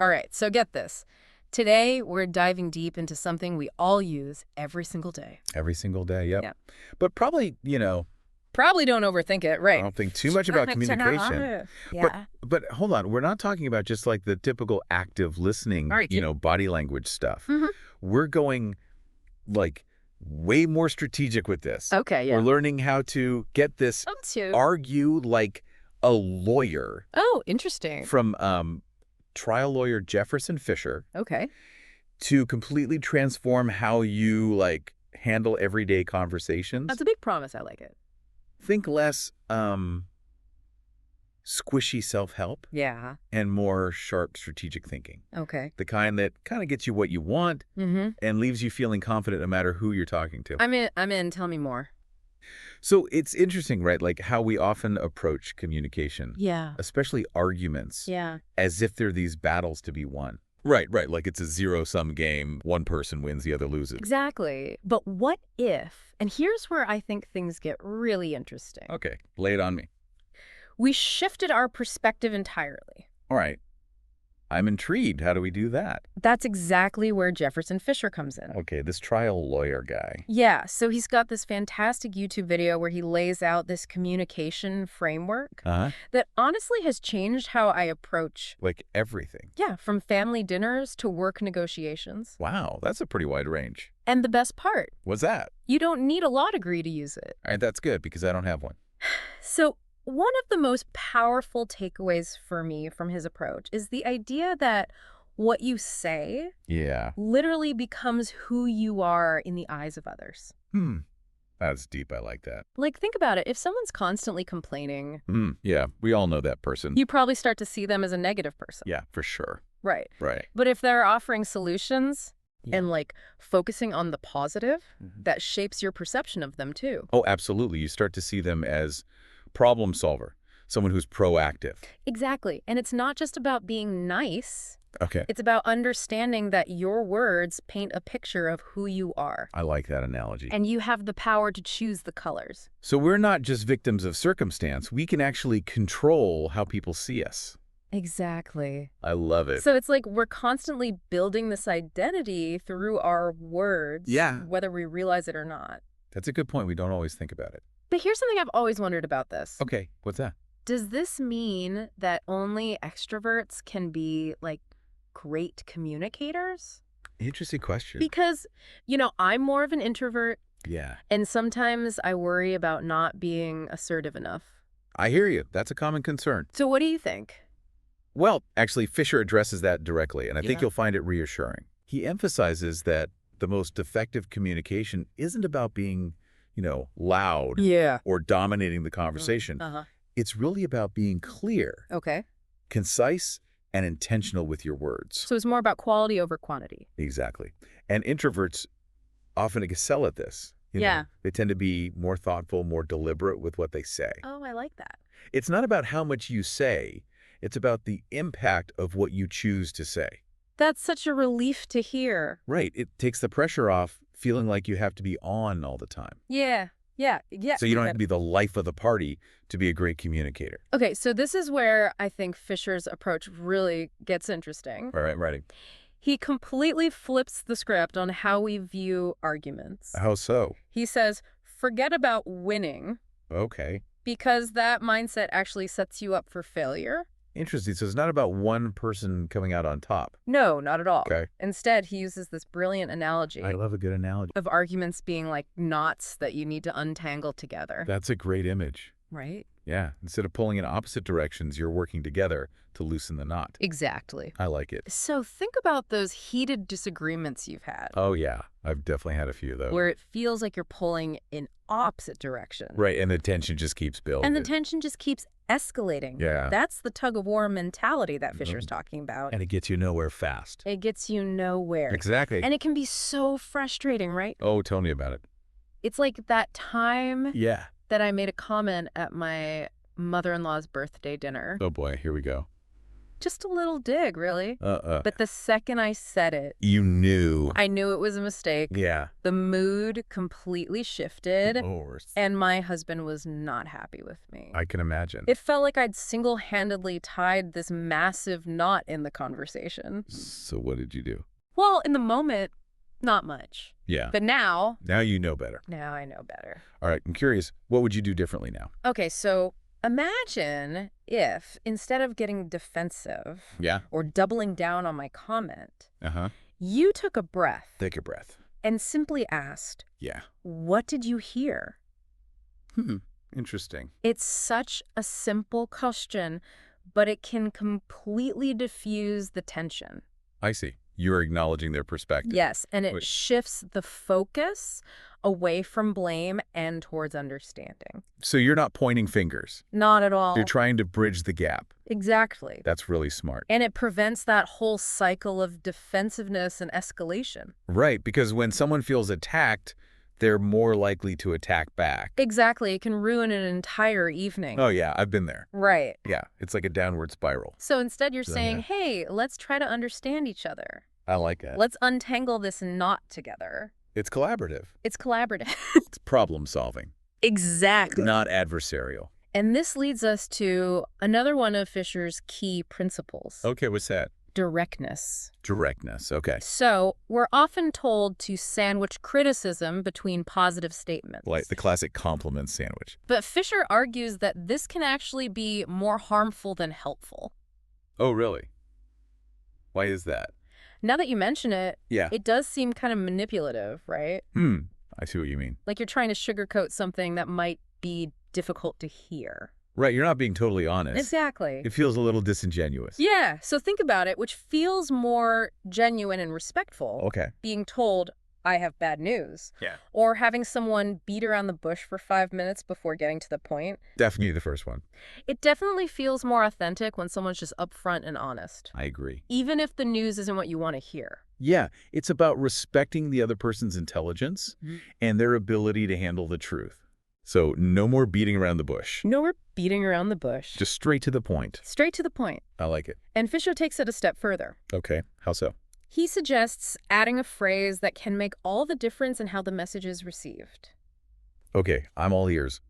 All right, so get this. Today, we're diving deep into something we all use every single day. Every single day, yep. Yeah. But probably, Probably don't overthink it, I right? don't think too much about communication. But Yeah. but hold on, we're not talking about just like the typical active listening, All right. body language stuff. Mhm. We're going like way more strategic with this. Okay, yeah. We're learning how to get this Too. argue like a lawyer Oh, interesting. from trial lawyer Jefferson Fisher Okay. to completely transform how you like handle everyday conversations. That's a big promise. I like it. Think less squishy self-help Yeah. and more sharp strategic thinking. Okay. The kind that kind of gets you what you want Mm-hmm. and leaves you feeling confident no matter who you're talking to. I'm in. Tell me more. So it's interesting, right? Like how we often approach communication, Yeah. especially arguments, Yeah. as if they're these battles to be won. Right. Like it's a zero-sum game. One person wins, the other loses. Exactly. But what if, and here's where I think things get really interesting. Okay, lay it on me. We shifted our perspective entirely. All right. I'm intrigued. How do we do that? That's exactly where Jefferson Fisher comes in. Okay, this trial lawyer guy. Yeah, so he's got this fantastic YouTube video where he lays out this communication framework Uh-huh. that honestly has changed how I approach, Like everything. from family dinners to work negotiations. Wow, that's a pretty wide range. And the best part, What's that? you don't need a law degree to use it. All right, that's good because I don't have one. So one of the most powerful takeaways for me from his approach is the idea that what you say Yeah. literally becomes who you are in the eyes of others. That's deep. I like that. Like, think about it. If someone's constantly complaining, Yeah, we all know that person. you probably start to see them as a negative person. Yeah, for sure. Right. Right. But if they're offering solutions Yeah. and like focusing on the positive, Mhm. that shapes your perception of them too. Oh, absolutely. You start to see them as problem solver, someone who's proactive. Exactly. And it's not just about being nice. Okay. It's about understanding that your words paint a picture of who you are. I like that analogy. And you have the power to choose the colors. So we're not just victims of circumstance. We can actually control how people see us. Exactly. I love it. So it's like we're constantly building this identity through our words, Yeah. whether we realize it or not. That's a good point. We don't always think about it. But here's something I've always wondered about this. Okay, what's that? Does this mean that only extroverts can be like great communicators? Interesting question. Because, I'm more of an introvert, Yeah. and sometimes I worry about not being assertive enough. I hear you. That's a common concern. So what do you think? Well, actually, Fisher addresses that directly, and I think Yeah. you'll find it reassuring. He emphasizes that the most effective communication isn't about being, loud Yeah. or dominating the conversation. Uh-huh. It's really about being clear, Okay. concise, and intentional with your words. So it's more about quality over quantity. Exactly. And introverts often excel at this. Yeah. They tend to be more thoughtful, more deliberate with what they say. Oh, I like that. It's not about how much you say. It's about the impact of what you choose to say. That's such a relief to hear. Right. It takes the pressure off feeling like you have to be on all the time. Yeah. So you don't have to be the life of the party to be a great communicator. Okay, so this is where I think Fisher's approach really gets interesting. All right, righty. He completely flips the script on how we view arguments. How so? He says, forget about winning, Okay. because that mindset actually sets you up for failure. Interesting. So it's not about one person coming out on top. No, not at all. Okay. Instead, he uses this brilliant analogy I love a good analogy. of arguments being like knots that you need to untangle together. That's a great image. Right? Yeah. Instead of pulling in opposite directions, you're working together to loosen the knot. Exactly. I like it. So think about those heated disagreements you've had, Oh, yeah. I've definitely had a few of those. where it feels like you're pulling in opposite directions. Right. And the tension just keeps building. And the tension just keeps escalating. Yeah. That's the tug of war mentality that Fisher's Mhm. talking about. And it gets you nowhere fast. It gets you nowhere. Exactly. And it can be so frustrating, right? Oh, tell me about it. It's like that time Yeah. that I made a comment at my mother-in-law's birthday dinner. Oh, boy. Here we go. Just a little dig, really. Uh-uh. But the second I said it, You knew. I knew it was a mistake. Yeah. The mood completely shifted, Lord. and my husband was not happy with me. I can imagine. It felt like I'd single-handedly tied this massive knot in the conversation. So what did you do? Well, in the moment, not much. Yeah. But now Now you know better. I know better. All right. I'm curious, what would you do differently now? Okay, so imagine if, instead of getting defensive Yeah. or doubling down on my comment, Uh-huh. you took a breath Take a breath. and simply asked, Yeah. "What did you hear?" Interesting. It's such a simple question, but it can completely diffuse the tension. I see. You're acknowledging their perspective. Yes, and it Wait. shifts the focus away from blame and towards understanding. So you're not pointing fingers. Not at all. You're trying to bridge the gap. Exactly. That's really smart. And it prevents that whole cycle of defensiveness and escalation. Right, because when someone feels attacked, they're more likely to attack back. Exactly. It can ruin an entire evening. Oh, yeah, I've been there. Right. Yeah, it's like a downward spiral. So instead you're So, saying, yeah. hey, let's try to understand each other. I like that. Let's untangle this knot together. It's collaborative. It's collaborative. It's problem solving, Exactly. not adversarial. And this leads us to another one of Fisher's key principles. Okay, what's that? Directness. Directness. Okay. So we're often told to sandwich criticism between positive statements. Like the classic compliment sandwich. But Fisher argues that this can actually be more harmful than helpful. Oh, really? Why is that? Now that you mention it, Yeah. it does seem kind of manipulative, right? I see what you mean. Like you're trying to sugarcoat something that might be difficult to hear. Right, you're not being totally honest. Exactly. It feels a little disingenuous. Yeah, so think about it, which feels more genuine and respectful. Okay. Being told, I have bad news. Yeah. Or having someone beat around the bush for 5 minutes before getting to the point. Definitely the first one. It definitely feels more authentic when someone's just upfront and honest. I agree. Even if the news isn't what you want to hear. Yeah, it's about respecting the other person's intelligence and their ability to handle the truth. So no more beating around the bush. No, we're beating around the bush. Just straight to the point. Straight to the point. I like it. And Fisher takes it a step further. Okay, how so? He suggests adding a phrase that can make all the difference in how the message is received. Okay, I'm all ears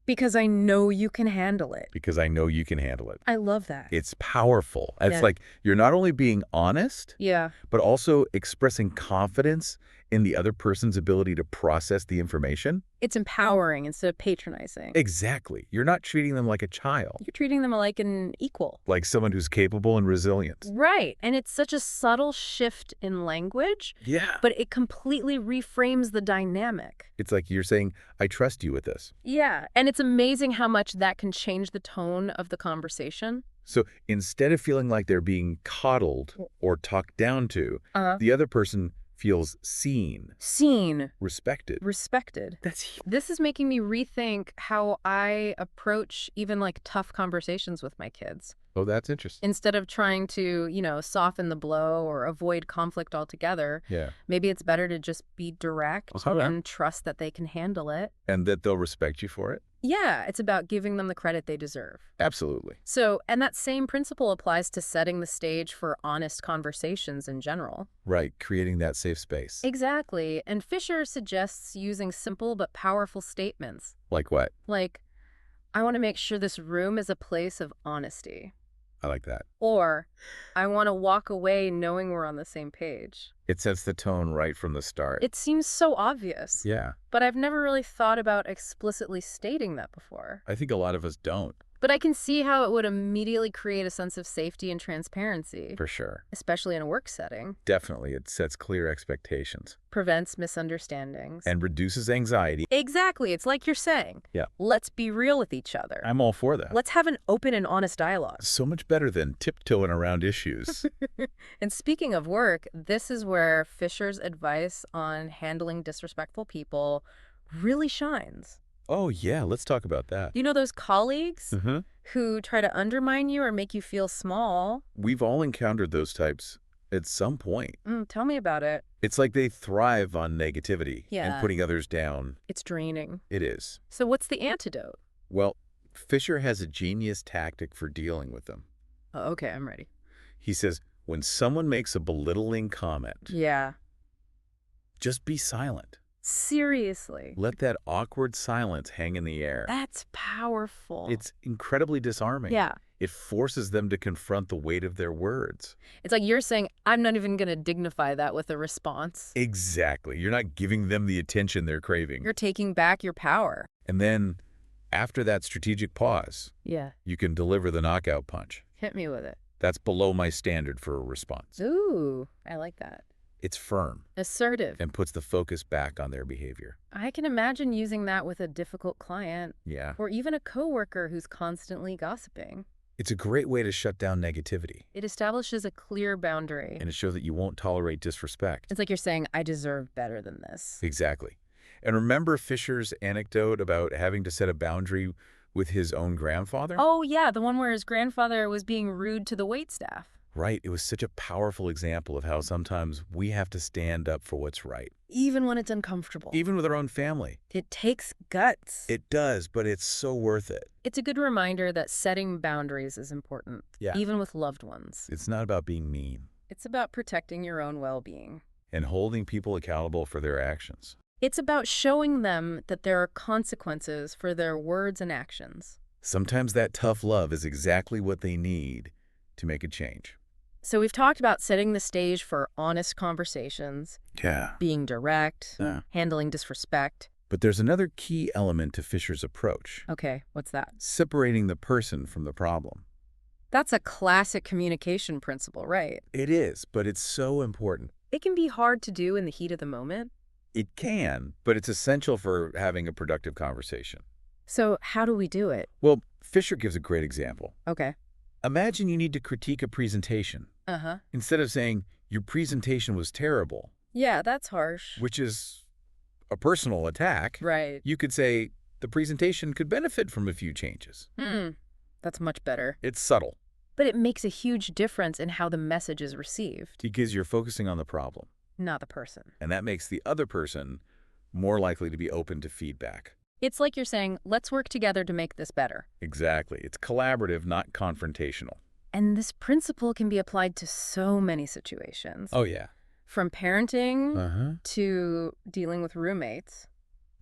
Because I know you can handle it. because I know you can handle it. I love that. It's powerful. It's Yeah. like you're not only being honest, Yeah. but also expressing confidence in the other person's ability to process the information. It's empowering instead of patronizing. Exactly. You're not treating them like a child, You're treating them like an equal. like someone who's capable and resilient. Right. And it's such a subtle shift in language, Yeah. but it completely reframes the dynamic. It's like you're saying, I trust you with this. Yeah. And it's amazing how much that can change the tone of the conversation. So instead of feeling like they're being coddled or talked down to, the other person feels seen, Seen, respected. respected. That's This is making me rethink how I approach even like tough conversations with my kids. Oh, that's interesting. Instead of trying to, soften the blow or avoid conflict altogether, Yeah. maybe it's better to just be direct Uh-huh. and trust that they can handle it. And that they'll respect you for it? Yeah, it's about giving them the credit they deserve. Absolutely. So, and that same principle applies to setting the stage for honest conversations in general. Right, creating that safe space. Exactly. And Fisher suggests using simple but powerful statements. Like what? Like, I want to make sure this room is a place of honesty. I like that. Or, I want to walk away knowing we're on the same page. It sets the tone right from the start. It seems so obvious. Yeah, But I've never really thought about explicitly stating that before. I think a lot of us don't, But I can see how it would immediately create a sense of safety and transparency, for sure. especially in a work setting. Definitely, it sets clear expectations Prevents misunderstandings. and reduces anxiety. Exactly. It's like you're saying. Yeah. Let's be real with each other. I'm all for that. Let's have an open and honest dialogue. So much better than tiptoeing around issues. And speaking of work, this is where Fisher's advice on handling disrespectful people really shines. Oh, yeah, let's talk about that. You know those colleagues Mm-hmm. who try to undermine you or make you feel small? We've all encountered those types at some point. Tell me about it. It's like they thrive on negativity Yeah. and putting others down. It's draining. It is. So what's the antidote? Well, Fisher has a genius tactic for dealing with them. Okay, I'm ready. He says, when someone makes a belittling comment, Yeah. just be silent. Seriously. Let that awkward silence hang in the air. That's powerful. It's incredibly disarming. Yeah. It forces them to confront the weight of their words. It's like you're saying, I'm not even going to dignify that with a response. Exactly. You're not giving them the attention they're craving. You're taking back your power. And then, after that strategic pause, Yeah. you can deliver the knockout punch. Hit me with it. That's below my standard for a response. Ooh, I like that. It's firm Assertive. and puts the focus back on their behavior. I can imagine using that with a difficult client Yeah. or even a coworker who's constantly gossiping. It's a great way to shut down negativity It establishes a clear boundary. and to show that you won't tolerate disrespect. It's like you're saying, I deserve better than this. Exactly. And remember Fisher's anecdote about having to set a boundary with his own grandfather? Oh, yeah, the one where his grandfather was being rude to the waitstaff. Right. It was such a powerful example of how sometimes we have to stand up for what's right, Even when it's uncomfortable. even with our own family. It takes guts. It does, but it's so worth it. It's a good reminder that setting boundaries is important, Yeah. even with loved ones. It's not about being mean It's about protecting your own well-being. and holding people accountable for their actions. It's about showing them that there are consequences for their words and actions. Sometimes that tough love is exactly what they need to make a change. So we've talked about setting the stage for honest conversations, Yeah. being direct, handling disrespect. But there's another key element to Fisher's approach, Okay, what's that? separating the person from the problem. That's a classic communication principle, right? It is, but it's so important. It can be hard to do in the heat of the moment. It can, but it's essential for having a productive conversation. So how do we do it? Well, Fisher gives a great example. Okay. Imagine you need to critique a presentation. Uh-huh. Instead of saying, your presentation was terrible, Yeah, that's harsh. which is a personal attack, Right. you could say, the presentation could benefit from a few changes. That's much better. It's subtle But it makes a huge difference in how the message is received, because you're focusing on the problem, not the person. and that makes the other person more likely to be open to feedback. It's like you're saying, let's work together to make this better. Exactly. It's collaborative, not confrontational. And this principle can be applied to so many situations. Oh, yeah. From parenting Uh-huh. to dealing with roommates.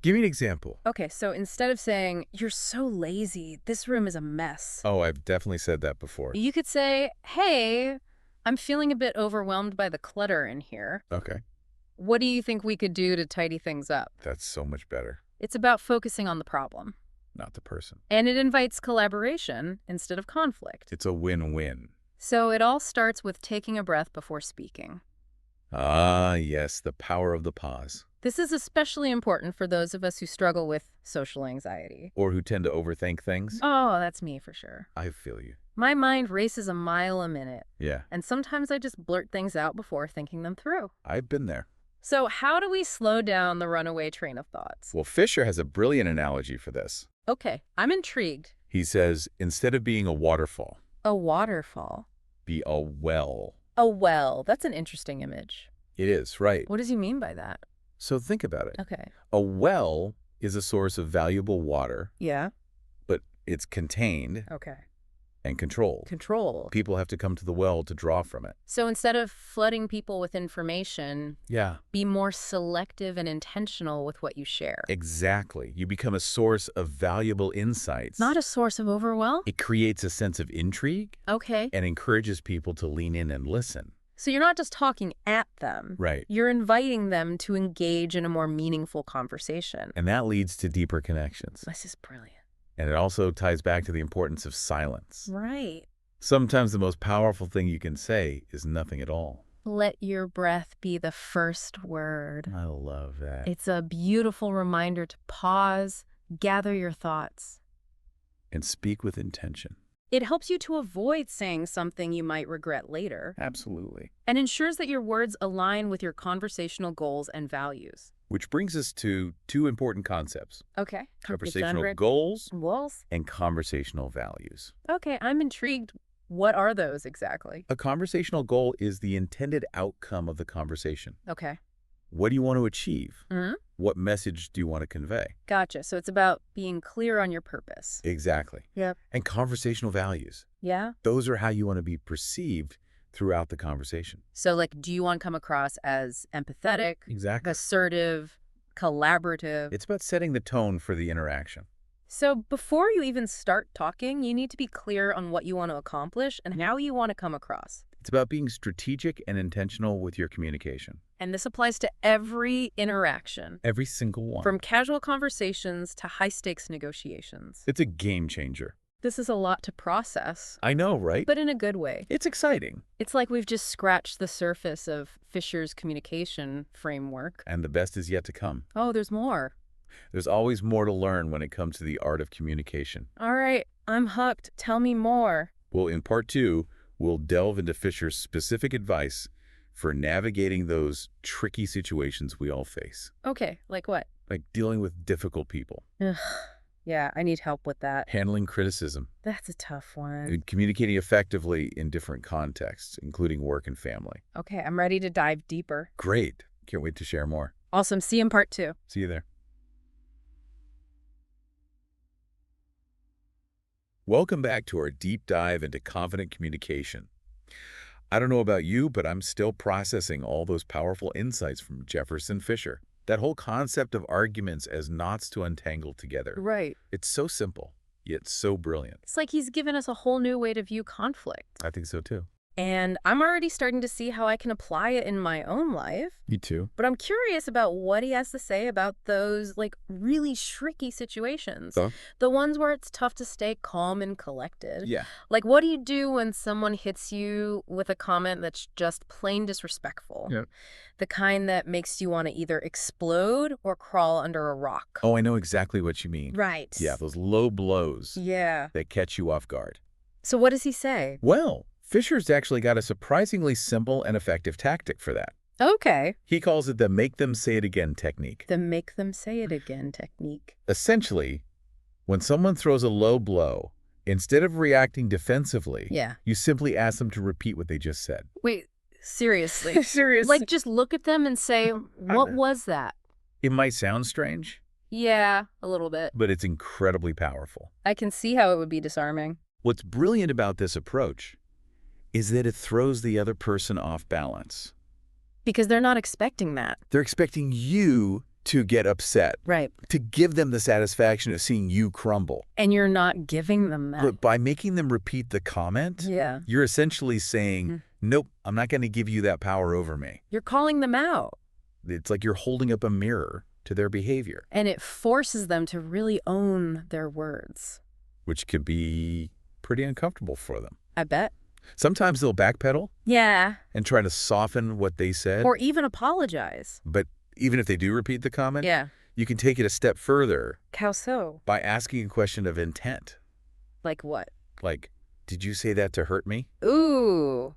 Give me an example. Okay, so instead of saying, you're so lazy, this room is a mess, Oh, I've definitely said that before. you could say, hey, I'm feeling a bit overwhelmed by the clutter in here. Okay. What do you think we could do to tidy things up? That's so much better. It's about focusing on the problem. Not the person. And it invites collaboration instead of conflict. It's a win-win. So it all starts with taking a breath before speaking. Ah, yes, the power of the pause. This is especially important for those of us who struggle with social anxiety. Or who tend to overthink things. Oh, that's me for sure. I feel you. My mind races a mile a minute, Yeah, and sometimes I just blurt things out before thinking them through. I've been there. So how do we slow down the runaway train of thoughts? Well, Fisher has a brilliant analogy for this. Okay, I'm intrigued. He says, instead of being a waterfall, A waterfall. be a well. A well. That's an interesting image. It is, right. What does he mean by that? So think about it. Okay. A well is a source of valuable water, Yeah. but it's contained Okay. and controlled. Control. People have to come to the well to draw from it. So instead of flooding people with information, Yeah. be more selective and intentional with what you share. Exactly. You become a source of valuable insights. Not a source of overwhelm? It creates a sense of intrigue Okay. and encourages people to lean in and listen. So you're not just talking at them. Right. You're inviting them to engage in a more meaningful conversation. And that leads to deeper connections. This is brilliant. And it also ties back to the importance of silence. Right. Sometimes the most powerful thing you can say is nothing at all. Let your breath be the first word. I love that. It's a beautiful reminder to pause, gather your thoughts. And speak with intention. It helps you to avoid saying something you might regret later, Absolutely. and ensures that your words align with your conversational goals and values. Which brings us to two important concepts. Okay. Conversational goals Goals? and conversational values. Okay, I'm intrigued. What are those exactly? A conversational goal is the intended outcome of the conversation. Okay. What do you want to achieve? Hmm? What message do you want to convey? Gotcha. So it's about being clear on your purpose. Exactly. Yep. And conversational values. Yeah? Those are how you want to be perceived throughout the conversation. So, like, do you want to come across as empathetic, Exactly. assertive, collaborative? It's about setting the tone for the interaction. So before you even start talking, you need to be clear on what you want to accomplish and how you want to come across. It's about being strategic and intentional with your communication. And this applies to every interaction, Every single one. from casual conversations to high-stakes negotiations. It's a game changer. This is a lot to process, I know, right? but in a good way. It's exciting. It's like we've just scratched the surface of Fisher's communication framework. And the best is yet to come. Oh, there's more. There's always more to learn when it comes to the art of communication. All right, I'm hooked. Tell me more. Well, in part 2, we'll delve into Fisher's specific advice for navigating those tricky situations we all face, Okay, like what? like dealing with difficult people, Ugh, yeah, I need help with that. handling criticism, That's a tough one. and communicating effectively in different contexts, including work and family. Okay, I'm ready to dive deeper. Great. Can't wait to share more. Awesome. See you in part 2. See you there. Welcome back to our deep dive into confident communication. I don't know about you, but I'm still processing all those powerful insights from Jefferson Fisher. That whole concept of arguments as knots to untangle together. Right. It's so simple, yet so brilliant. It's like he's given us a whole new way to view conflict. I think so too. And I'm already starting to see how I can apply it in my own life. Me too. But I'm curious about what he has to say about those, like, really tricky situations. So? The ones where it's tough to stay calm and collected. Yeah. Like, what do you do when someone hits you with a comment that's just plain disrespectful? Yep. The kind that makes you want to either explode or crawl under a rock. Oh, I know exactly what you mean. Right. Yeah, those low blows Yeah. that catch you off guard. So what does he say? Well, Fisher's actually got a surprisingly simple and effective tactic for that. Okay. He calls it the make them say it again technique. The make them say it again technique. Essentially, when someone throws a low blow, instead of reacting defensively, Yeah. you simply ask them to repeat what they just said. Wait, seriously? Seriously. Like, just look at them and say, what was that? It might sound strange, Yeah, a little bit. but it's incredibly powerful. I can see how it would be disarming. What's brilliant about this approach is that it throws the other person off balance. Because they're not expecting that. They're expecting you to get upset, Right. to give them the satisfaction of seeing you crumble. And you're not giving them that. But by making them repeat the comment, Yeah. you're essentially saying, Mhm. nope, I'm not going to give you that power over me. You're calling them out. It's like you're holding up a mirror to their behavior, And it forces them to really own their words. which could be pretty uncomfortable for them. I bet. Sometimes they'll backpedal Yeah. and try to soften what they said. Or even apologize. But even if they do repeat the comment, Yeah. you can take it a step further How so? by asking a question of intent. Like what? Like, did you say that to hurt me? Ooh,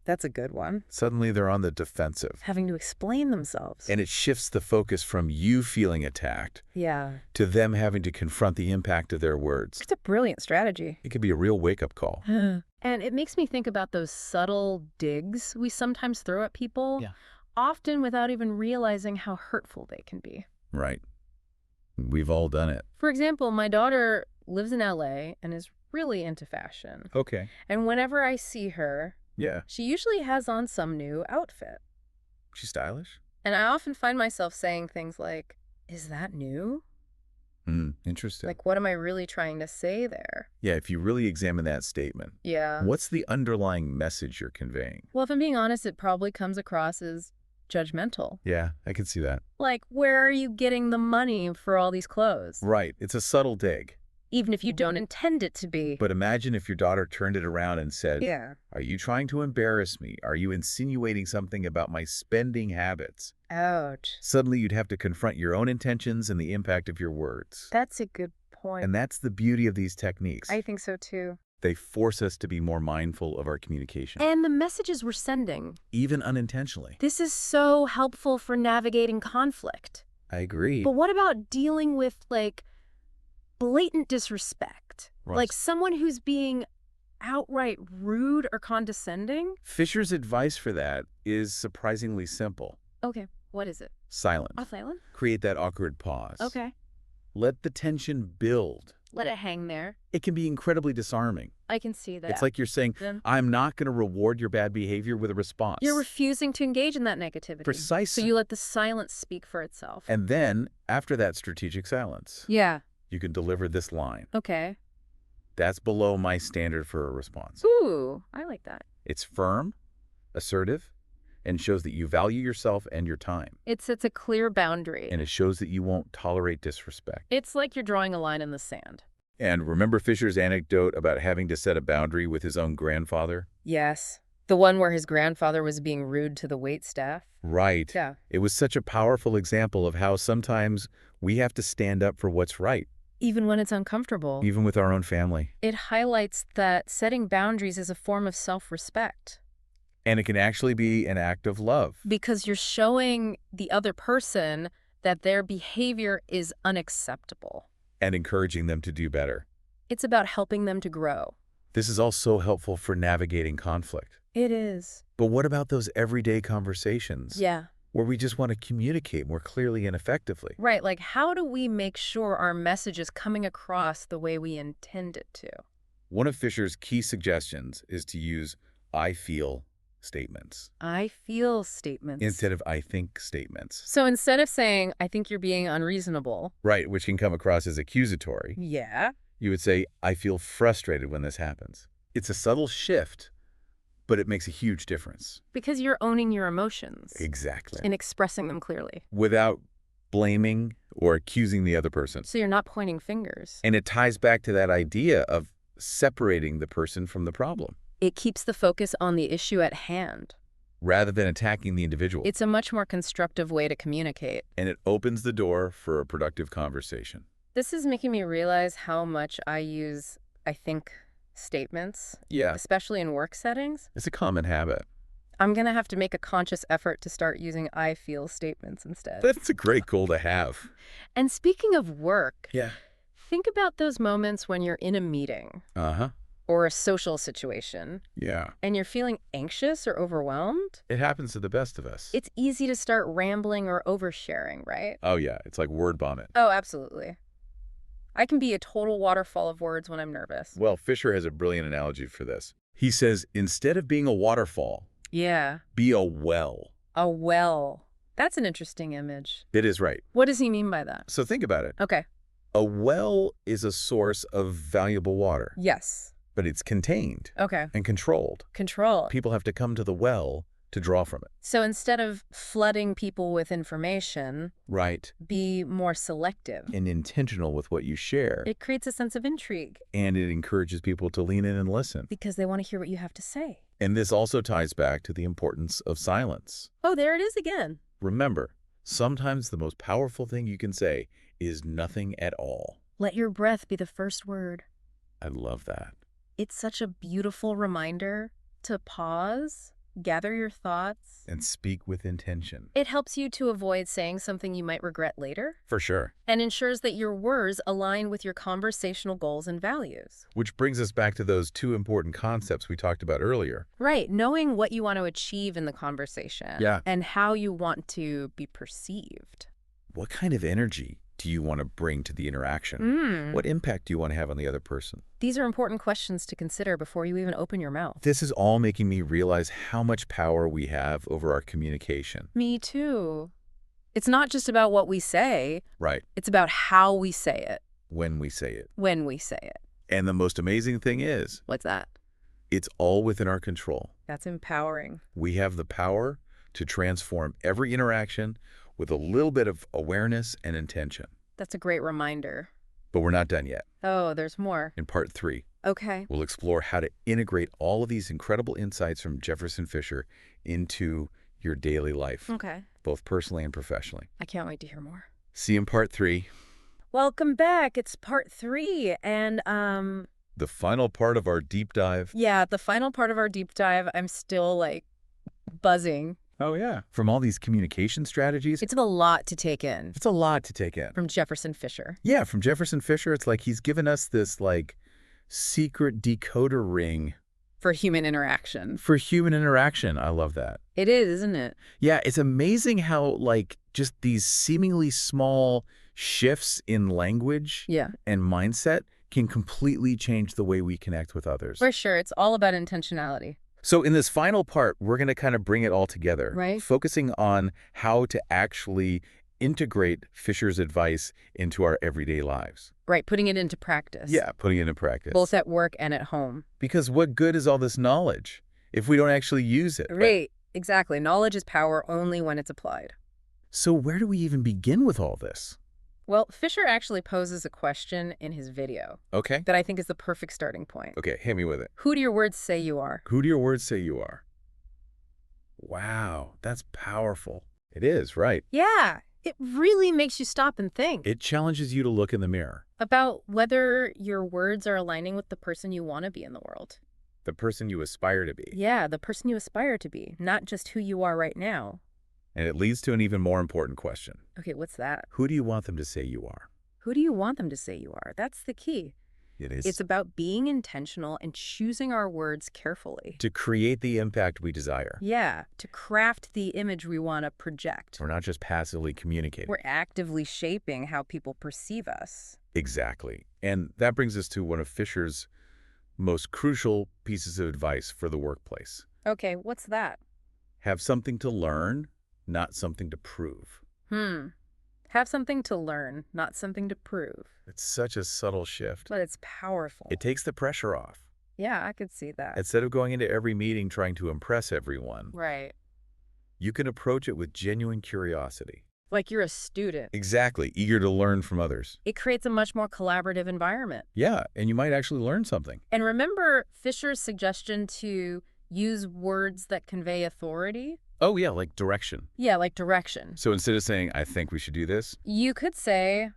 that's a good one. Suddenly they're on the defensive. Having to explain themselves. And it shifts the focus from you feeling attacked Yeah. to them having to confront the impact of their words. It's a brilliant strategy. It could be a real wake-up call. And it makes me think about those subtle digs we sometimes throw at people, Yeah. often without even realizing how hurtful they can be. Right. We've all done it. For example, my daughter lives in LA and is really into fashion. Okay. And whenever I see her, Yeah. she usually has on some new outfit. She's stylish? And I often find myself saying things like, is that new? Interesting. Like, what am I really trying to say there? Yeah, if you really examine that statement, Yeah. what's the underlying message you're conveying? Well, if I'm being honest, it probably comes across as judgmental. Yeah, I can see that. Like, where are you getting the money for all these clothes? Right. It's a subtle dig. Even if you don't intend it to be. But imagine if your daughter turned it around and said, Yeah. are you trying to embarrass me? Are you insinuating something about my spending habits? Ouch. Suddenly you'd have to confront your own intentions and the impact of your words. That's a good point. And that's the beauty of these techniques. I think so too. They force us to be more mindful of our communication, And the messages we're sending. even unintentionally. This is so helpful for navigating conflict. I agree. But what about dealing with, like, blatant disrespect? Right. Like someone who's being outright rude or condescending? Fisher's advice for that is surprisingly simple. Okay. What is it? Silent. Off island? Create that awkward pause. Okay. Let the tension build. Let it hang there. It can be incredibly disarming. I can see that. It's like you're saying, Then I'm not going to reward your bad behavior with a response. you're refusing to engage in that negativity. Precisely. So you let the silence speak for itself. And then, after that strategic silence, Yeah. you can deliver this line. Okay. That's below my standard for a response. Ooh, I like that. It's firm, assertive, and shows that you value yourself and your time. It sets a clear boundary. And it shows that you won't tolerate disrespect. It's like you're drawing a line in the sand. And remember Fisher's anecdote about having to set a boundary with his own grandfather? Yes. The one where his grandfather was being rude to the waitstaff. Right. Yeah. It was such a powerful example of how sometimes we have to stand up for what's right, Even when it's uncomfortable. even with our own family. It highlights that setting boundaries is a form of self-respect. And it can actually be an act of love. Because you're showing the other person that their behavior is unacceptable. And encouraging them to do better. It's about helping them to grow. This is also helpful for navigating conflict. It is. But what about those everyday conversations? Yeah. Where we just want to communicate more clearly and effectively? Right. Like, how do we make sure our message is coming across the way we intend it to? One of Fisher's key suggestions is to use I feel statements I feel statements. instead of I think statements. So instead of saying, I think you're being unreasonable. Right, which can come across as accusatory. Yeah. You would say, I feel frustrated when this happens. It's a subtle shift, but it makes a huge difference. Because you're owning your emotions. Exactly. And expressing them clearly. Without blaming or accusing the other person. So you're not pointing fingers. And it ties back to that idea of separating the person from the problem, It keeps the focus on the issue at hand. rather than attacking the individual. It's a much more constructive way to communicate. And it opens the door for a productive conversation. This is making me realize how much I use, I think, statements, Yeah, especially in work settings. it's a common habit. I'm going to have to make a conscious effort to start using I feel statements instead. That's a great goal to have. And speaking of work, Yeah. think about those moments when you're in a meeting Uh-huh. or a social situation Yeah. and you're feeling anxious or overwhelmed. It happens to the best of us. It's easy to start rambling or oversharing, right? Oh, yeah. It's like word vomit. Oh, absolutely. I can be a total waterfall of words when I'm nervous. Well, Fisher has a brilliant analogy for this. He says, instead of being a waterfall, Yeah. be a well. A well. That's an interesting image. It is right. What does he mean by that? So think about it. Okay. A well is a source of valuable water, Yes. but it's contained Okay. and controlled. Control. People have to come to the well to draw from it. So instead of flooding people with information, Right. be more selective. And intentional with what you share. It creates a sense of intrigue And it encourages people to lean in and listen. because they want to hear what you have to say. And this also ties back to the importance of silence. Oh, there it is again. Remember, sometimes the most powerful thing you can say is nothing at all. Let your breath be the first word. I love that. It's such a beautiful reminder to pause, gather your thoughts. And speak with intention. It helps you to avoid saying something you might regret later For sure. and ensures that your words align with your conversational goals and values. Which brings us back to those two important concepts we talked about earlier. Right. Knowing what you want to achieve in the conversation. Yeah. And how you want to be perceived. What kind of energy do you want to bring to the interaction? What impact do you want to have on the other person? These are important questions to consider before you even open your mouth. This is all making me realize how much power we have over our communication. Me too. It's not just about what we say. Right. It's about how we say it, When we say it. when we say it. And the most amazing thing is, What's that? it's all within our control. That's empowering. We have the power to transform every interaction with a little bit of awareness and intention. That's a great reminder. But we're not done yet. Oh, there's more. In part 3, Okay. we'll explore how to integrate all of these incredible insights from Jefferson Fisher into your daily life, Okay. both personally and professionally. I can't wait to hear more. See you in part 3, Welcome back. It's part 3. And, the final part of our deep dive. yeah, the final part of our deep dive, I'm still, like, buzzing. Oh, yeah. From all these communication strategies, It's a lot to take in it's a lot to take in. from Jefferson Fisher. Yeah, from Jefferson Fisher, it's like he's given us this, like, secret decoder ring for human interaction. For human interaction. I love that. It is, isn't it? Yeah, it's amazing how, like, just these seemingly small shifts in language Yeah. and mindset can completely change the way we connect with others. For sure. It's all about intentionality. So in this final part, we're going to kind of bring it all together, Right. focusing on how to actually integrate Fisher's advice into our everyday lives. Right. Putting it into practice. Yeah, putting it into practice. Both at work and at home. Because what good is all this knowledge if we don't actually use it? Right. Exactly. Knowledge is power only when it's applied. So where do we even begin with all this? Well, Fisher actually poses a question in his video Okay. that I think is the perfect starting point. Okay, hit me with it. Who do your words say you are? Who do your words say you are? Wow, that's powerful. It is, right? Yeah. It really makes you stop and think It challenges you to look in the mirror. about whether your words are aligning with the person you want to be in the world. The person you aspire to be. Yeah, the person you aspire to be, not just who you are right now. And it leads to an even more important question. Okay, what's that? Who do you want them to say you are? Who do you want them to say you are? That's the key. It is It's about being intentional and choosing our words carefully. to create the impact we desire. Yeah, to craft the image we want to project. We're not just passively communicating. We're actively shaping how people perceive us. Exactly. And that brings us to one of Fisher's most crucial pieces of advice for the workplace. Okay, what's that? Have something to learn, not something to prove. Have something to learn, not something to prove. It's such a subtle shift. But it's powerful. It takes the pressure off. Yeah, I could see that. Instead of going into every meeting trying to impress everyone, Right. you can approach it with genuine curiosity. Like you're a student. Exactly, eager to learn from others. It creates a much more collaborative environment. Yeah, and you might actually learn something. And remember Fisher's suggestion to use words that convey authority? Oh yeah, like direction. Yeah, like direction. So instead of saying, I think we should do this, You could say,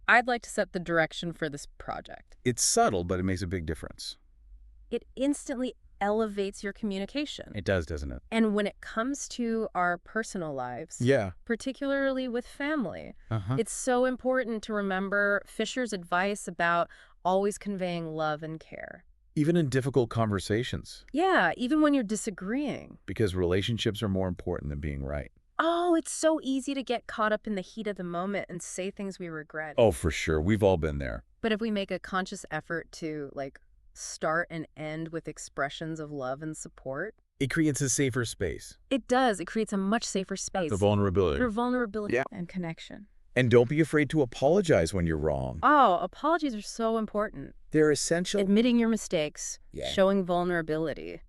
I'd like to set the direction for this project. it's subtle, but it makes a big difference. It instantly elevates your communication. It does, doesn't it? And when it comes to our personal lives, Yeah. particularly with family, Uh-huh. it's so important to remember Fisher's advice about always conveying love and care. Even in difficult conversations, Yeah, even when you're disagreeing. because relationships are more important than being right. Oh, it's so easy to get caught up in the heat of the moment and say things we regret. Oh, for sure. We've all been there. But if we make a conscious effort to, start and end with expressions of love and support, It creates a safer space. it does. It creates a much safer space The vulnerability. for vulnerability Yeah. and connection. And don't be afraid to apologize when you're wrong. Oh, apologies are so important. They're essential. Admitting your mistakes, Yeah. showing vulnerability.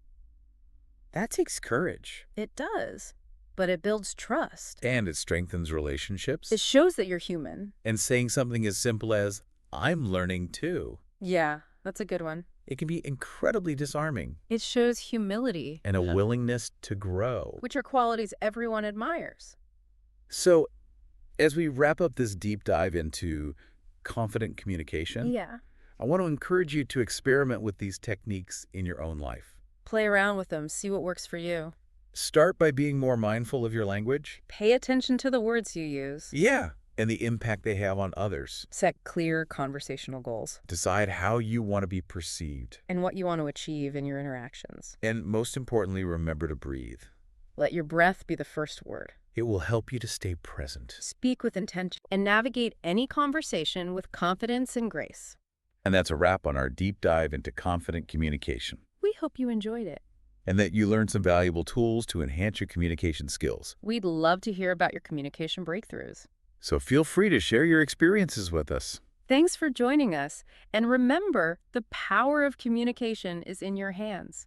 That takes courage. It does. But it builds trust. And it strengthens relationships. It shows that you're human. And saying something as simple as, I'm learning too, Yeah, that's a good one. it can be incredibly disarming. It shows humility, And a willingness to grow. which are qualities everyone admires. So, as we wrap up this deep dive into confident communication, Yeah. I want to encourage you to experiment with these techniques in your own life. Play around with them. See what works for you. Start by being more mindful of your language. Pay attention to the words you use. Yeah. And the impact they have on others. Set clear conversational goals Decide how you want to be perceived. and what you want to achieve in your interactions. And most importantly, remember to breathe. Let your breath be the first word. It will help you to stay present. Speak with intention and navigate any conversation with confidence and grace. And that's a wrap on our deep dive into confident communication. We hope you enjoyed it. And that you learned some valuable tools to enhance your communication skills. We'd love to hear about your communication breakthroughs. So feel free to share your experiences with us. Thanks for joining us. And remember, the power of communication is in your hands.